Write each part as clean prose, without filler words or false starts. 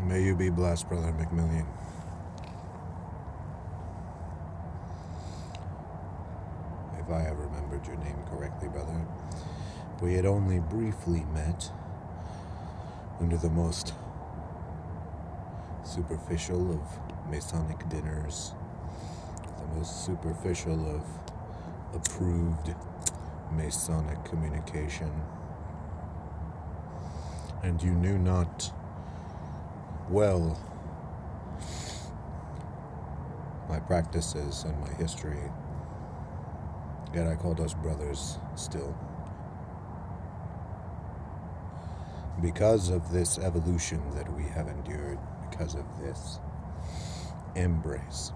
May you be blessed, Brother McMillian. If I have remembered your name correctly, brother, we had only briefly met under the most superficial of Masonic dinners, the most superficial of approved Masonic communication, and you knew not well my practices and my history, yet I called us brothers still. Because of this evolution that we have endured, because of this embrace,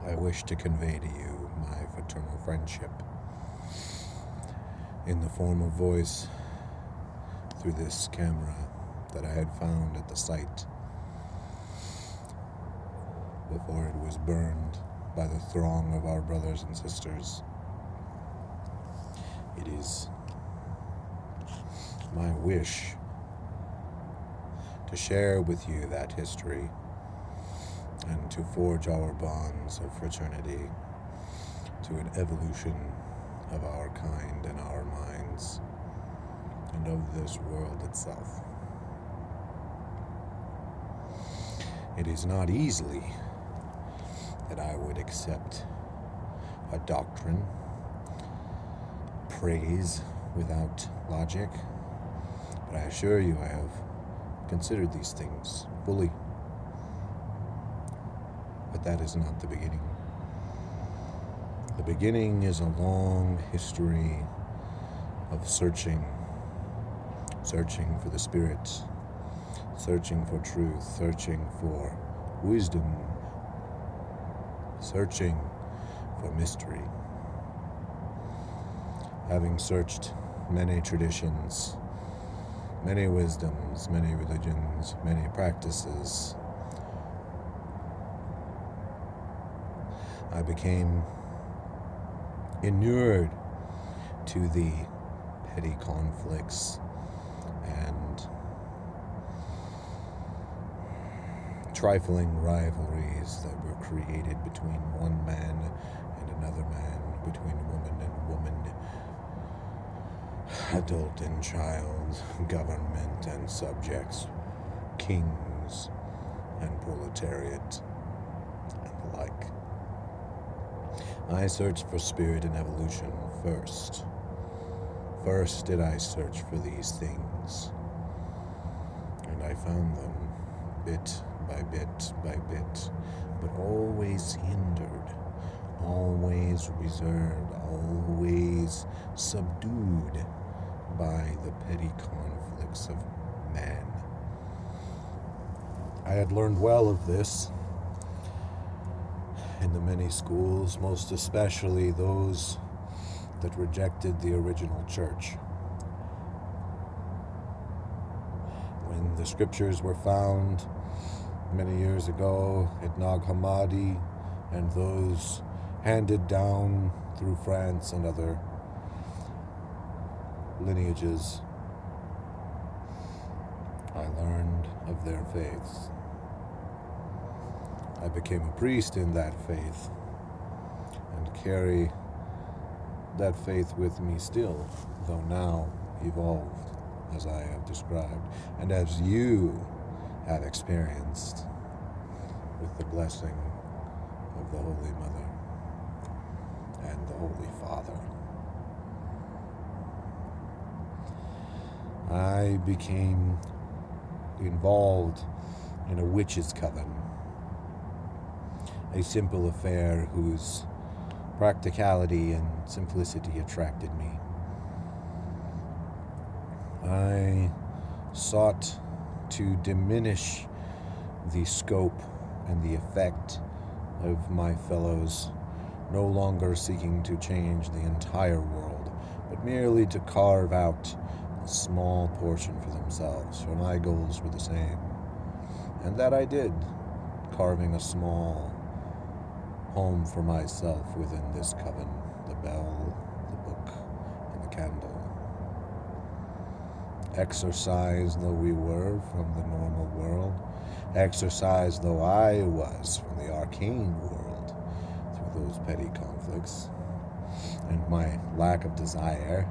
I wish to convey to you my fraternal friendship in the form of voice through this camera that I had found at the site before it was burned by the throng of our brothers and sisters. It is my wish to share with you that history and to forge our bonds of fraternity to an evolution of our kind and our minds and of this world itself. It is not easily that I would accept a doctrine, praise without logic, but I assure you I have considered these things fully. But that is not the beginning. The beginning is a long history of searching for the Spirit, searching for truth, searching for wisdom, searching for mystery. Having searched many traditions, many wisdoms, many religions, many practices, I became inured to the petty conflicts and trifling rivalries that were created between one man and another man, between woman and woman, adult and child, government and subjects, kings and proletariat, and the like. I searched for spirit and evolution first. First did I search for these things, and I found them bit by bit by bit, but always hindered, always reserved, always subdued by the petty conflicts of man. I had learned well of this in the many schools, most especially those that rejected the original church. When the scriptures were found many years ago at Nag Hammadi and those handed down through France and other lineages, I learned of their faiths. I became a priest in that faith and carry that faith with me still, though now evolved as I have described and as you have experienced with the blessing of the Holy Mother and the Holy Father. I became involved in a witch's coven, a simple affair whose practicality and simplicity attracted me. I sought to diminish the scope and the effect of my fellows, no longer seeking to change the entire world, but merely to carve out a small portion for themselves, for my goals were the same. And that I did, carving a small home for myself within this coven, the bell, the book, and the candle. exorcised though we were from the normal world, exorcised though I was from the arcane world through those petty conflicts, and my lack of desire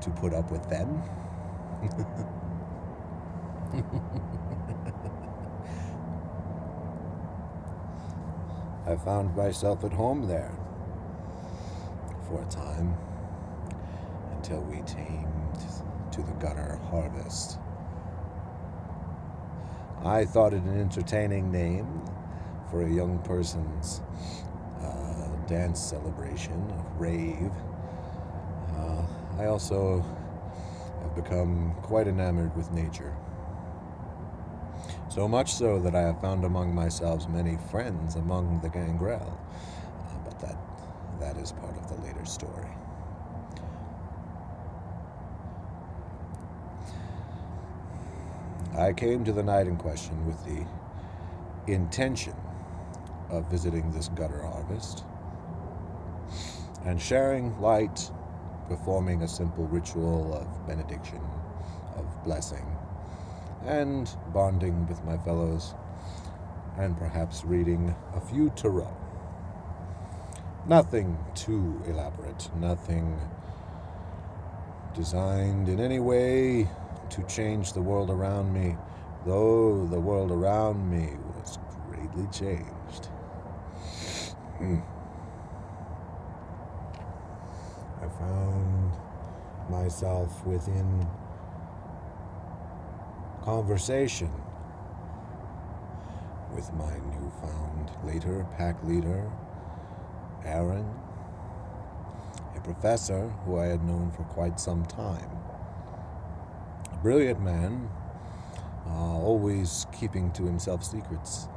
to put up with them. I found myself at home there for a time until we tamed to the gutter harvest. I thought it an entertaining name for a young person's dance celebration, a rave. I also have become quite enamored with nature. So much so that I have found among myself many friends among the gangrel. But that is part of the later story. I came to the night in question with the intention of visiting this gutter harvest and sharing light, performing a simple ritual of benediction, of blessing, and bonding with my fellows, and perhaps reading a few tarot. Nothing too elaborate, nothing designed in any way to change the world around me, though the world around me was greatly changed. I found myself within conversation with my newfound later pack leader, Aaron, a professor who I had known for quite some time. A brilliant man, always keeping to himself secrets.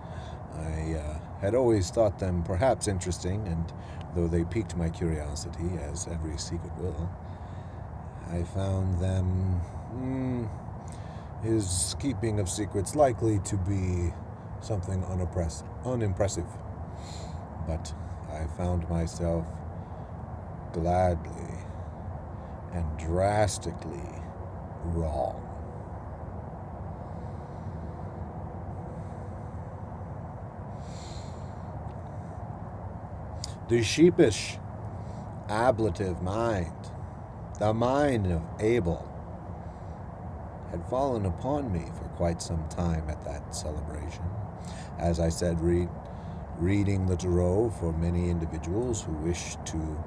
I had always thought them perhaps interesting, and though they piqued my curiosity, as every secret will, I found them, his keeping of secrets likely to be something unimpressive. But I found myself gladly and drastically wrong. The sheepish, ablative mind, the mind of Abel, had fallen upon me for quite some time at that celebration. As I said, reading the tarot for many individuals who wish to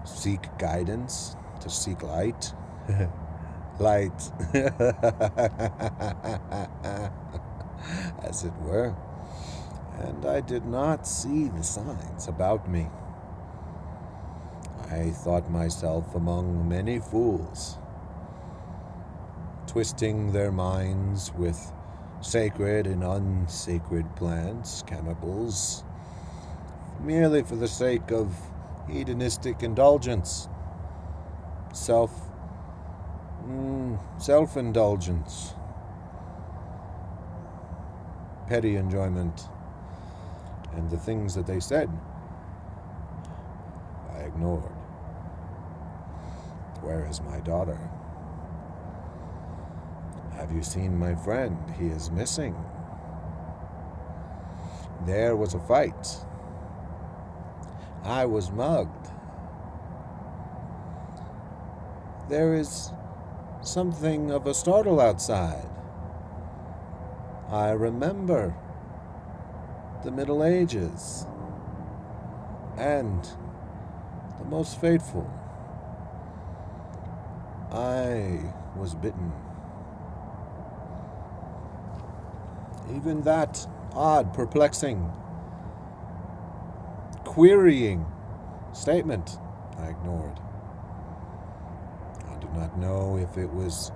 seek guidance, to seek light. Light. As it were. And I did not see the signs about me. I thought myself among many fools, twisting their minds with sacred and unsacred plants, chemicals, merely for the sake of hedonistic indulgence, self-indulgence, petty enjoyment. And the things that they said, I ignored. Where is my daughter? Have you seen my friend? He is missing. There was a fight. I was mugged. There is something of a startle outside. I remember the Middle Ages, and the most faithful. I was bitten. Even that odd, perplexing, querying statement I ignored. I do not know if it was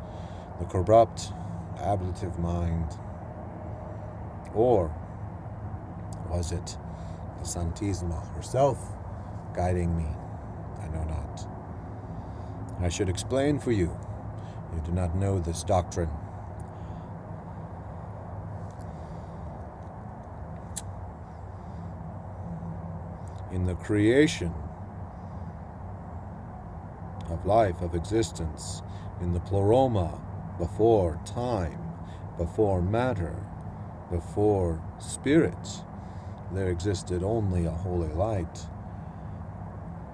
the corrupt, ablative mind, or was it the Santisma herself guiding me? I know not. I should explain for you. You do not know this doctrine. In the creation of life, of existence, in the pleroma before time, before matter, before spirit, there existed only a holy light,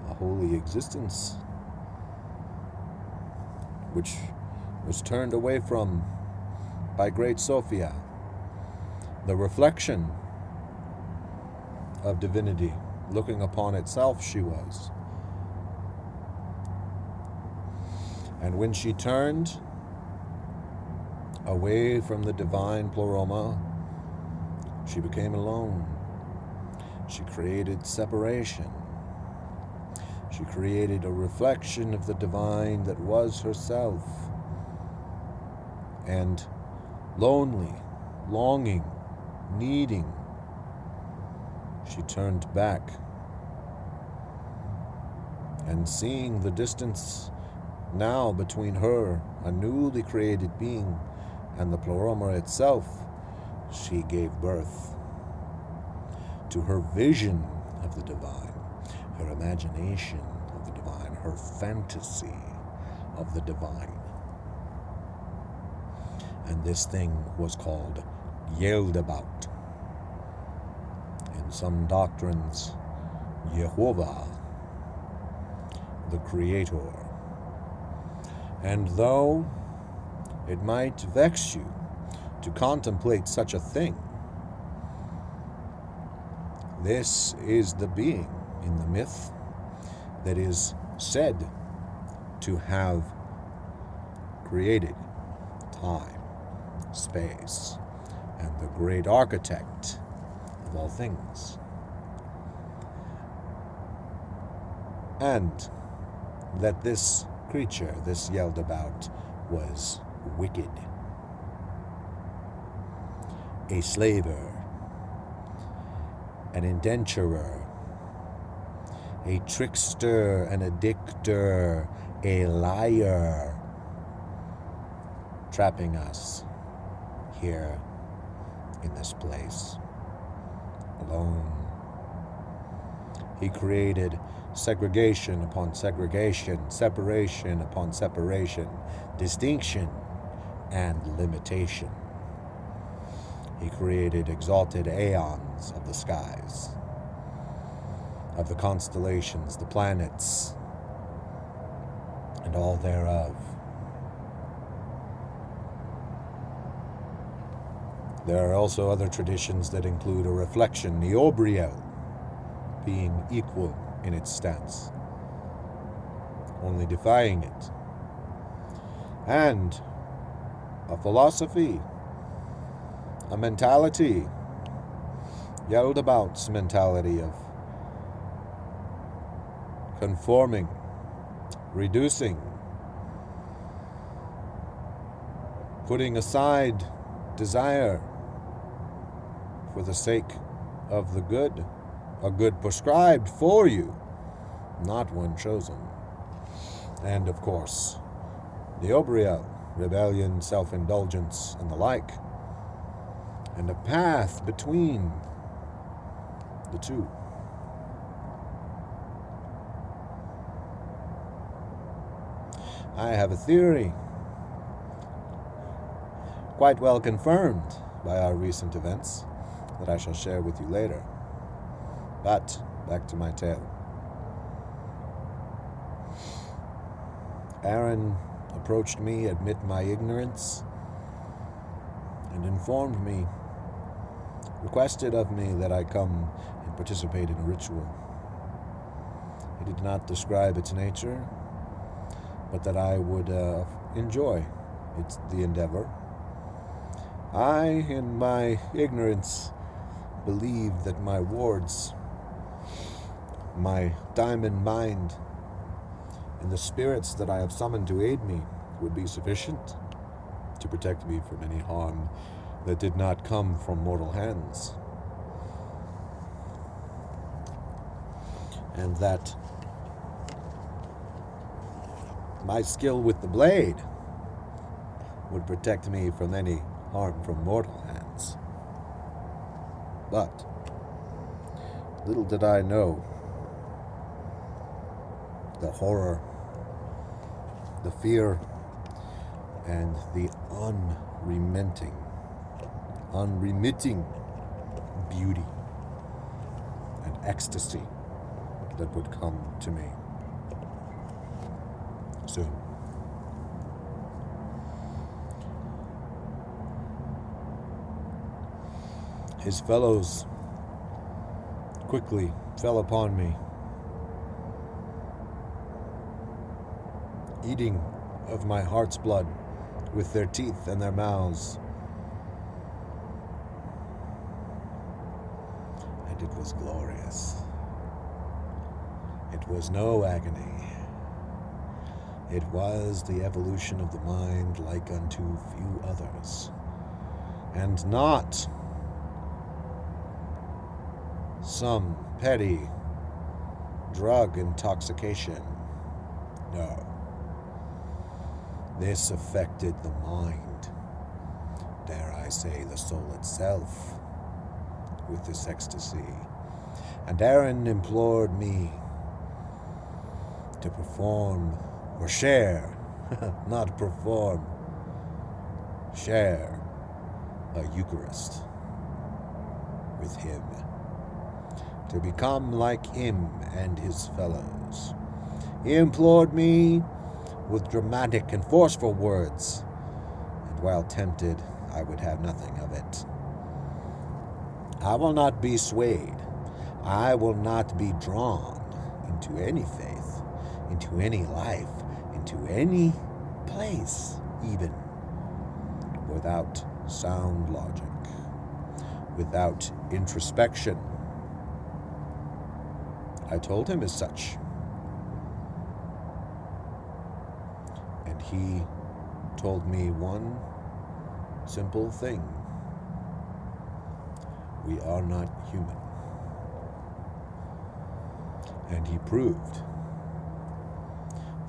a holy existence, which was turned away from by great Sophia, the reflection of divinity. Looking upon itself, she was. And when she turned away from the divine pleroma, she became alone. She created separation. She created a reflection of the divine that was herself. And lonely, longing, needing, she turned back, and seeing the distance now between her, a newly created being, and the pleroma itself, she gave birth to her vision of the divine, her imagination of the divine, her fantasy of the divine. And this thing was called Yeldabaoth. In some doctrines, Jehovah, the Creator. And though it might vex you to contemplate such a thing, this is the being in the myth that is said to have created time, space, and the great architect of all things. And that this creature, this Yeldabaoth, was wicked, a slaver, an indenturer, a trickster, an addictor, a liar, trapping us here in this place, alone. He created segregation upon segregation, separation upon separation, distinction and limitation. He created exalted aeons of the skies, of the constellations, the planets, and all thereof. There are also other traditions that include a reflection, the Obriel, being equal in its stance, only defying it, and a philosophy, a mentality, Yeldabaoth's mentality of conforming, reducing, putting aside desire for the sake of the good, a good prescribed for you, not one chosen. And of course, the Obriel, rebellion, self-indulgence, and the like, and a path between the two. I have a theory, quite well confirmed by our recent events, that I shall share with you later. But back to my tale. Aaron approached me, admit my ignorance, and informed me, requested of me that I come and participate in a ritual. He did not describe its nature, but that I would enjoy the endeavor. I, in my ignorance, believed that my wards, my diamond mind, and the spirits that I have summoned to aid me would be sufficient to protect me from any harm that did not come from mortal hands. And that my skill with the blade would protect me from any harm from mortal hands. But little did I know the horror, the fear, and the unremitting beauty and ecstasy that would come to me soon. His fellows quickly fell upon me, eating of my heart's blood with their teeth and their mouths. And it was glorious. It was no agony. It was the evolution of the mind like unto few others, and not some petty drug intoxication. No. This affected the mind, dare I say the soul itself, with this ecstasy. And Aaron implored me to perform, or share, not perform, share a Eucharist with him, to become like him and his fellows. He implored me with dramatic and forceful words, and while tempted, I would have nothing of it. I will not be swayed. I will not be drawn into any faith, into any life, into any place, even, without sound logic, without introspection. I told him as such. And he told me one simple thing. We are not human. And he proved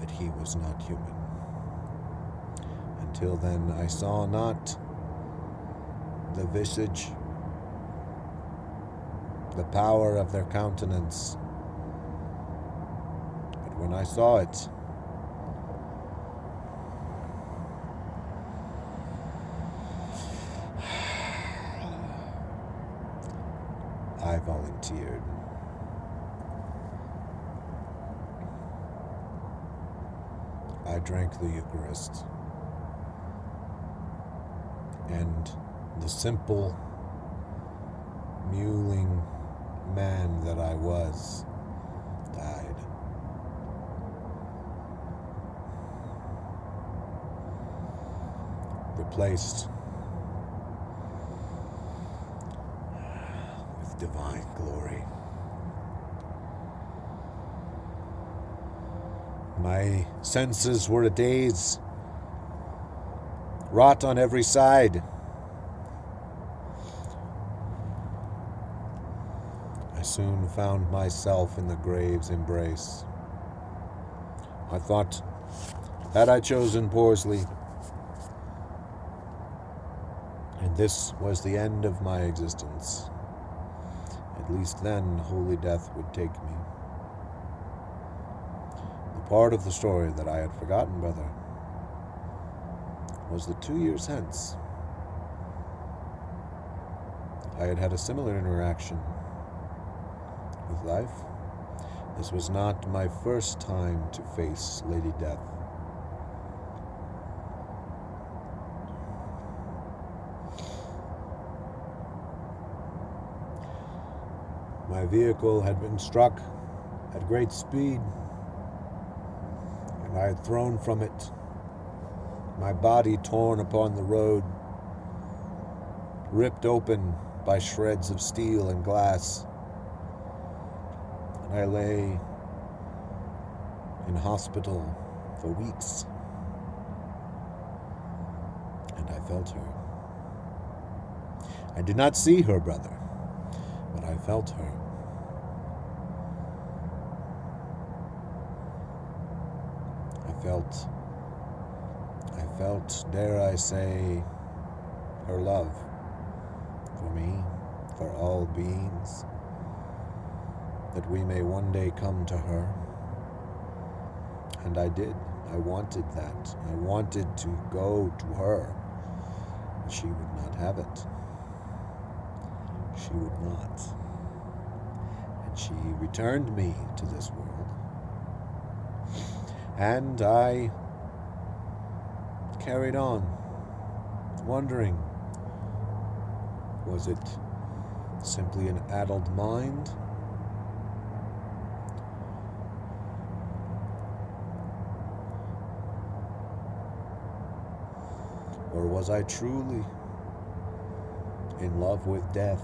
that he was not human. Until then, I saw not the visage, the power of their countenance. But when I saw it, I volunteered. I drank the Eucharist, and the simple, mewling man that I was died. Replaced with divine glory. My senses were a daze, wrought on every side. I soon found myself in the grave's embrace. I thought, had I chosen poorly, and this was the end of my existence, at least then holy death would take me. The part of the story that I had forgotten, brother, was that 2 years hence, I had had a similar interaction with life. This was not my first time to face Lady Death. My vehicle had been struck at great speed, and I had thrown from it, my body torn upon the road, ripped open by shreds of steel and glass. And I lay in hospital for weeks, and I felt her. I did not see her, brother, but I felt her. I felt, dare I say, her love for me, for all beings, that we may one day come to her And I did. I wanted that. I wanted to go to her. But she would not have it. She would not. And she returned me to this world. And I carried on, wondering, was it simply an addled mind? Or was I truly in love with death?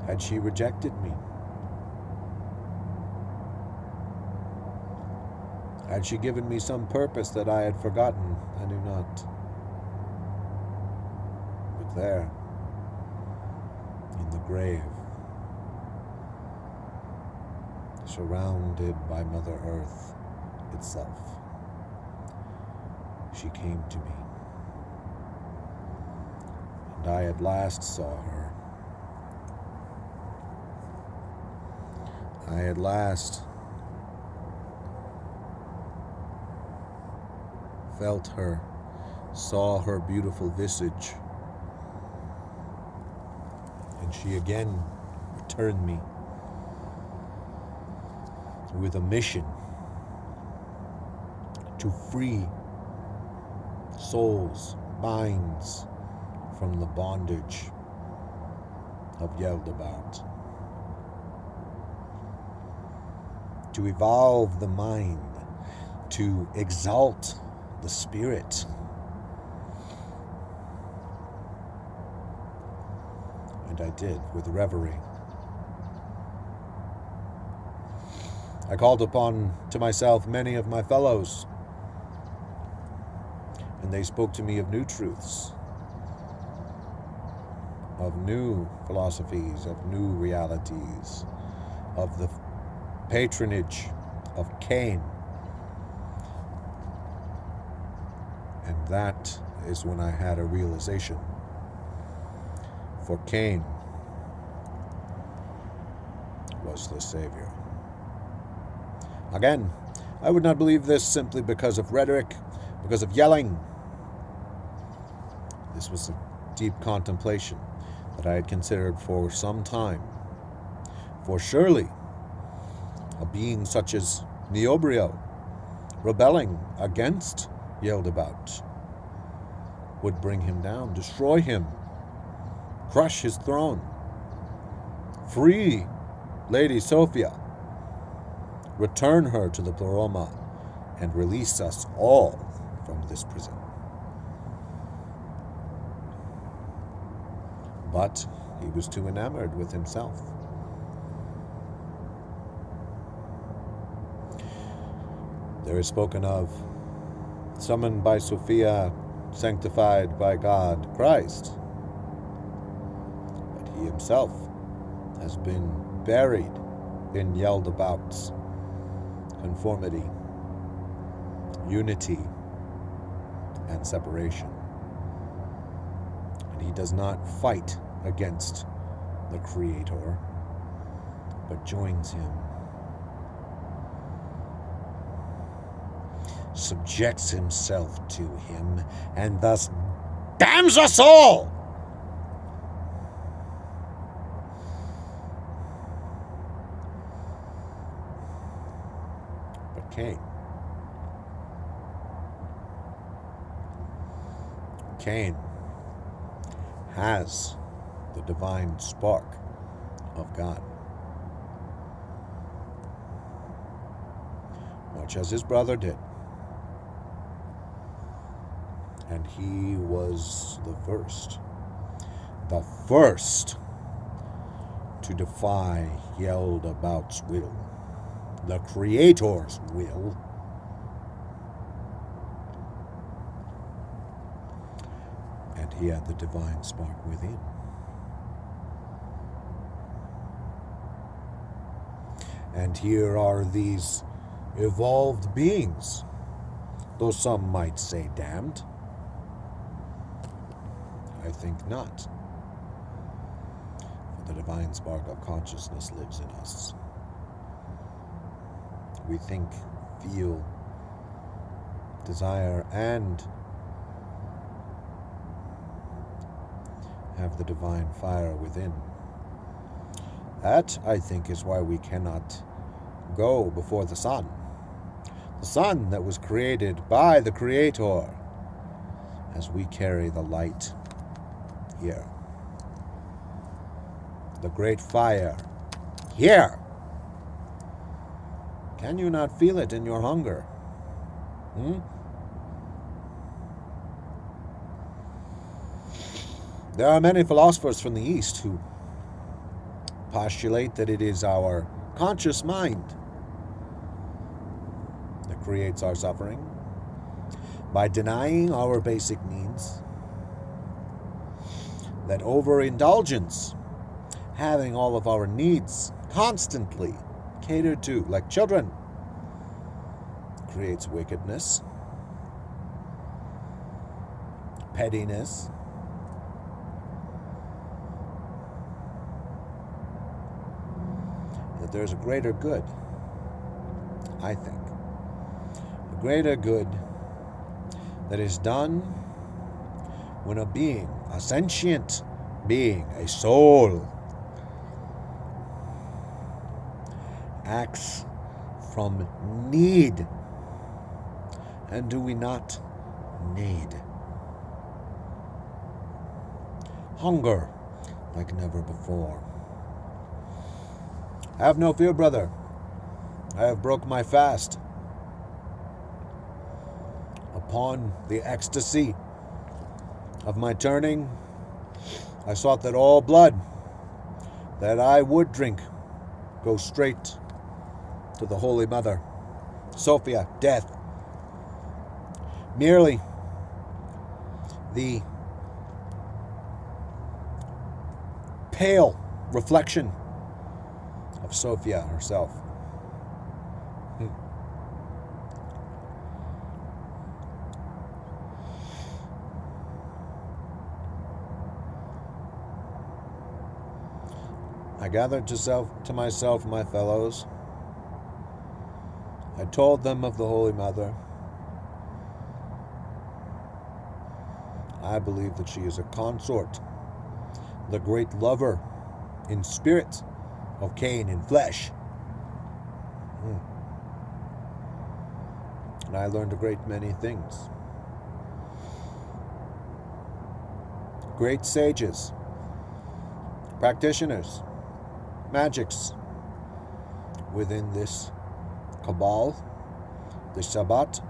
Had she rejected me? Had she given me some purpose that I had forgotten? I knew not. But there, in the grave, surrounded by Mother Earth itself, she came to me. And I at last saw her. I at last felt her, saw her beautiful visage, and she again returned me with a mission to free souls, minds from the bondage of Yaldabaoth, to evolve the mind, to exalt the spirit. And I did, with reverie. I called upon to myself many of my fellows, and they spoke to me of new truths, of new philosophies, of new realities, of the patronage of Cain. And that is when I had a realization. For Cain was the Savior. Again, I would not believe this simply because of rhetoric, because of yelling. This was a deep contemplation that I had considered for some time. For surely a being such as Neobrio, rebelling against Yaldabaoth, would bring him down, destroy him, crush his throne, free Lady Sophia, return her to the Pleroma, and release us all from this prison. But he was too enamored with himself. There is spoken of, summoned by Sophia, sanctified by God, Christ. But he himself has been buried in Yaldabaoth's conformity, unity, and separation. And he does not fight against the Creator, but joins him, subjects himself to him, and thus damns us all. But Cain has the divine spark of God, much as his brother did. And he was the first to defy Yaldabaoth's will, the Creator's will, and he had the divine spark within. And here are these evolved beings, though some might say damned. I think not. For the divine spark of consciousness lives in us. we think, feel, desire, and have the divine fire within. That, I think, is why we cannot go before the sun. The sun that was created by the Creator, as we carry the light here. The great fire here. Can you not feel it in your hunger? There are many philosophers from the East who postulate that it is our conscious mind that creates our suffering by denying our basic needs, that overindulgence, having all of our needs constantly catered to, like children, creates wickedness, pettiness, that there's a greater good, I think. A greater good that is done when a being, a sentient being, a soul, acts from need. And do we not need? Hunger like never before. Have no fear, brother. I have broke my fast. Upon the ecstasy of my turning, I sought that all blood that I would drink go straight to the Holy Mother, Sophia, death. Merely the pale reflection of Sophia herself. I gathered to myself my fellows. I told them of the Holy Mother. I believe that she is a consort, the great lover in spirit of Cain in flesh. And I learned a great many things. Great sages, practitioners, magics within this cabal, the Sabbat.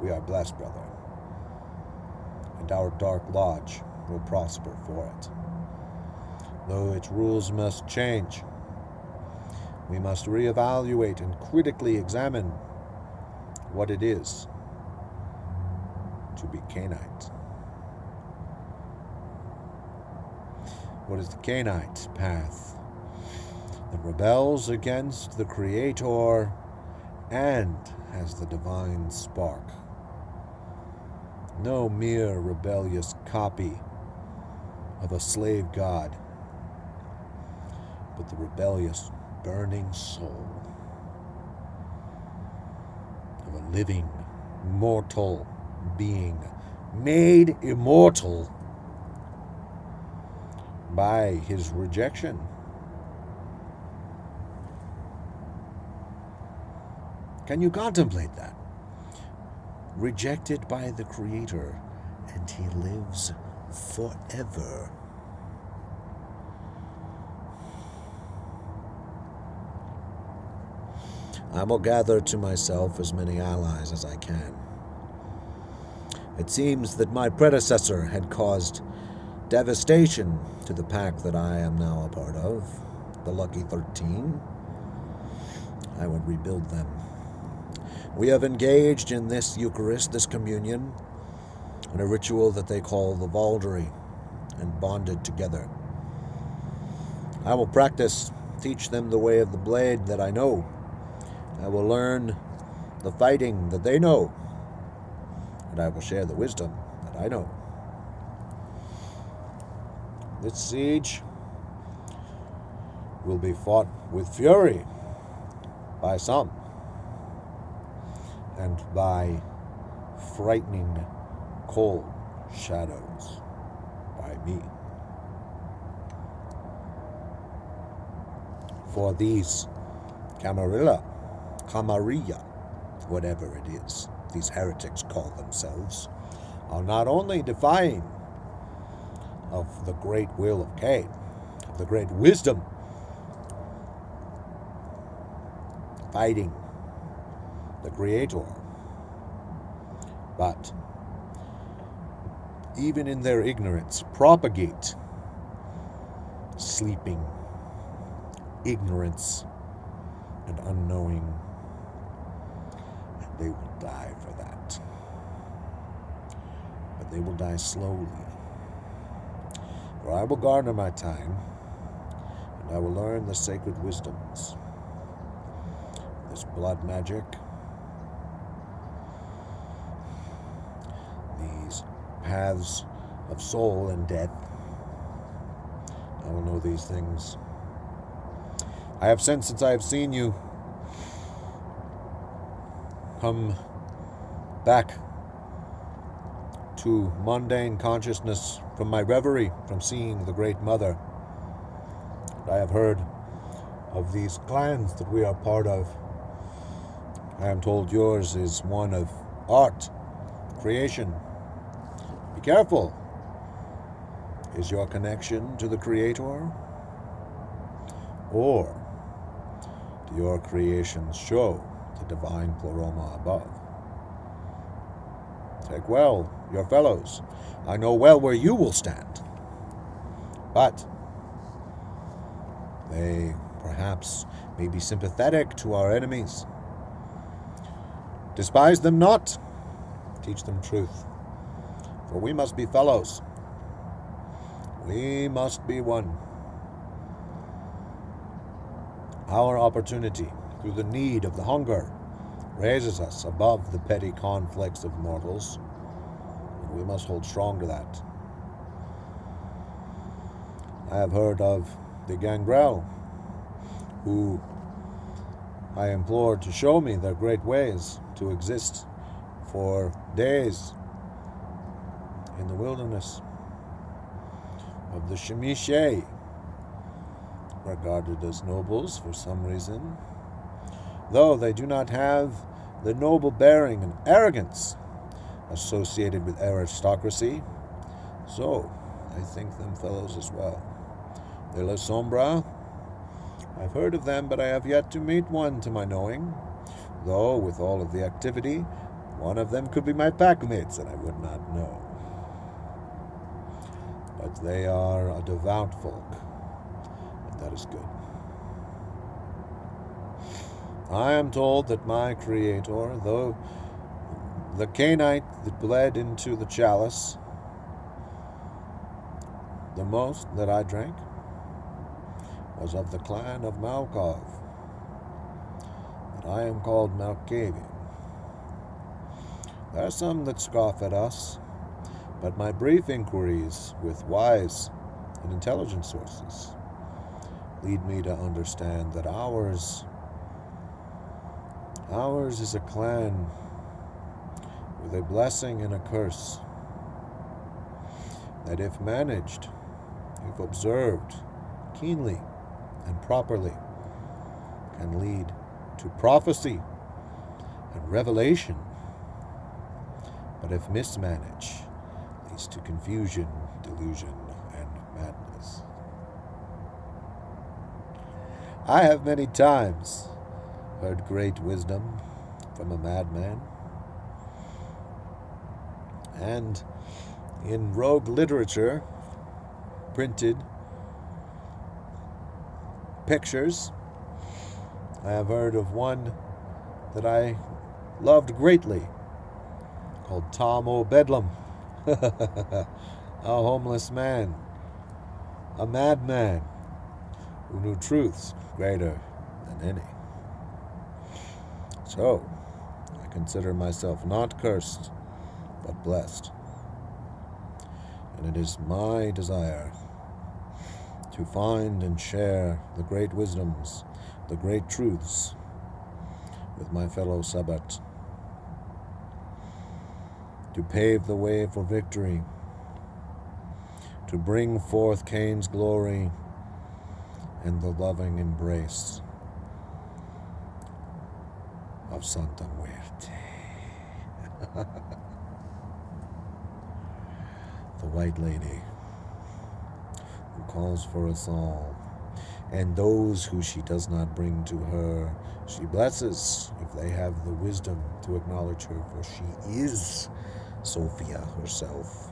We are blessed, brother, and our dark lodge will prosper for it. Though its rules must change, we must reevaluate and critically examine what it is to be Cainite. What is the Cainite path? That rebels against the Creator and has the divine spark. No mere rebellious copy of a slave god, but the rebellious, burning soul of a living, mortal being, made immortal by his rejection. Can you contemplate that? Rejected by the Creator, and he lives forever. I will gather to myself as many allies as I can. It seems that my predecessor had caused devastation to the pack that I am now a part of, the Lucky 13. I would rebuild them. We have engaged in this Eucharist, this communion, in a ritual that they call the Valdery, and bonded together. I will practice, teach them the way of the blade that I know. I will learn the fighting that they know, and I will share the wisdom that I know. This siege will be fought with fury by some, and by frightening cold shadows by me. For these Camarilla, whatever it is these heretics call themselves, are not only defying of the great will of Cain, of the great wisdom, fighting the Creator, but even in their ignorance propagate sleeping ignorance and unknowing, and they will die for that. But they will die slowly. For I will garner my time, and I will learn the sacred wisdoms. This blood magic, these paths of soul and death. I will know these things. I have sensed since I have seen you come back to mundane consciousness from my reverie, from seeing the Great Mother. I have heard of these clans that we are part of. I am told yours is one of art, creation. Be careful. Is your connection to the Creator? Or do your creations show the divine pleroma above? Take well your fellows. I know well where you will stand. But they perhaps may be sympathetic to our enemies. Despise them not. Teach them truth. For we must be fellows. We must be one. Our opportunity, through the need of the hunger, raises us above the petty conflicts of mortals, and we must hold strong to that. I have heard of the Gangrel, who I implored to show me their great ways to exist for days in the wilderness, of the Shemishe, regarded as nobles for some reason, though they do not have the noble bearing and arrogance associated with aristocracy. So I think them fellows as well. De la Sombra, I've heard of them, but I have yet to meet one to my knowing, though with all of the activity, one of them could be my packmates and I would not know. But they are a devout folk, and that is good. I am told that my Creator, though the Cainite that bled into the chalice, the most that I drank, was of the clan of Malkov, and I am called Malkavian. There are some that scoff at us, but my brief inquiries with wise and intelligent sources lead me to understand that ours is a clan with a blessing and a curse that if managed, if observed keenly and properly, can lead to prophecy and revelation, but if mismanaged, leads to confusion, delusion, and madness. I have many times heard great wisdom from a madman, and in rogue literature, printed pictures, I have heard of one that I loved greatly, called Tom O'Bedlam, a homeless man, a madman who knew truths greater than any. So, I consider myself not cursed, but blessed. And it is my desire to to find and share the great wisdoms, the great truths with my fellow Sabbat, to pave the way for victory, to bring forth Cain's glory and the loving embrace of Santa Muerte. The White Lady, who calls for us all, and those who she does not bring to her, she blesses if they have the wisdom to acknowledge her, for she is Sophia herself.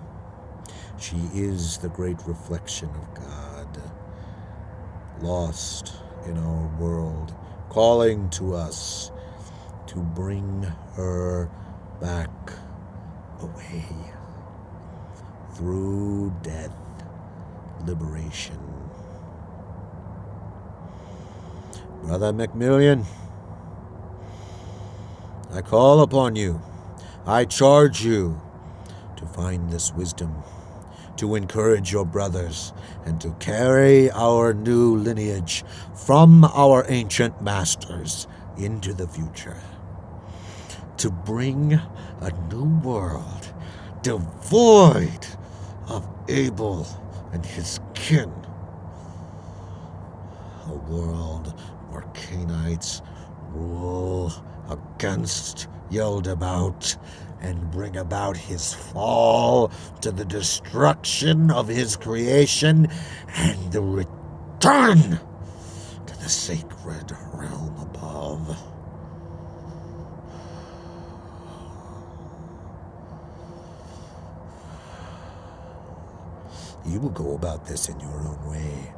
She is the great reflection of God, lost in our world, calling to us to bring her back away through death, liberation. Brother Macmillan, I call upon you, I charge you to find this wisdom, to encourage your brothers, and to carry our new lineage from our ancient masters into the future, to bring a new world devoid of Abel and his kin, a world where Cainites rule against Yeldabaoth and bring about his fall to the destruction of his creation and the return to the sacred realm above. You will go about this in your own way.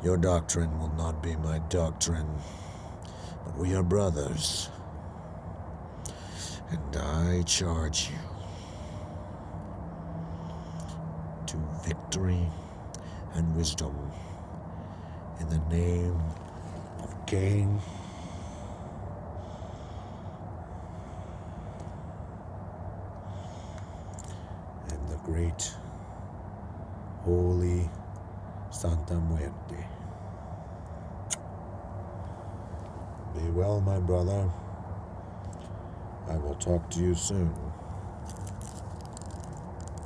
Your doctrine will not be my doctrine, but we are brothers. And I charge you to victory and wisdom in the name of Cain and the great holy Santa Muerte. Be well, my brother. I will talk to you soon.